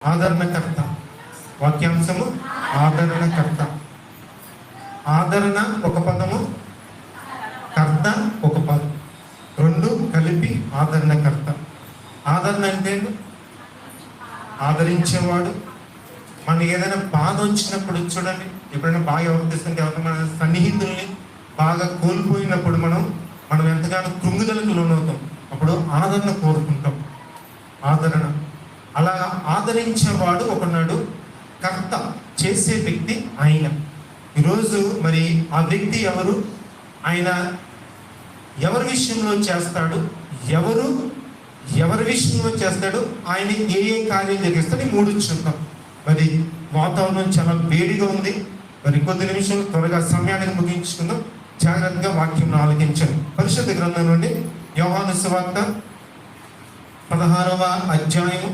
ఆదరణకర్త. వాక్యాంశము ఆదరణకర్త. ఆదరణ ఒక పదము, కర్త ఒక పదం, రెండు కలిపి ఆదరణకర్త. ఆదరణ అంటే ఆదరించేవాడు. మనకి ఏదైనా బాధ వచ్చినప్పుడు చూడండి, ఎప్పుడైనా బాగా ఎవరు తీసుకుంటే ఎవరైనా మన సన్నిహితుల్ని బాగా కోల్పోయినప్పుడు మనం ఎంతగానో కృంగుదలకు లోనవుతాం. అప్పుడు ఆదరణ కోరుకుంటాం. ఆదరణ. అలా ఆదరించేవాడు ఒకనాడు, కర్త చేసే వ్యక్తి ఆయన. ఈరోజు మరి ఆ వ్యక్తి ఎవరు, ఆయన ఎవరి విషయంలో చేస్తాడు, ఎవరి విషయంలో చేస్తాడు, ఆయన ఏ ఏ కార్యం జరిగిస్తాడు, మూడు చూద్దాం. మరి వాతావరణం చాలా వేడిగా ఉంది. మరి కొద్ది నిమిషాలు త్వరగా సమయాన్ని ముగించుకుందాం. జాగ్రత్తగా వాక్యం ఆలకించండి. పరిశుద్ధ గ్రంథం నుండి యోహాను సువార్త 16వ అధ్యాయం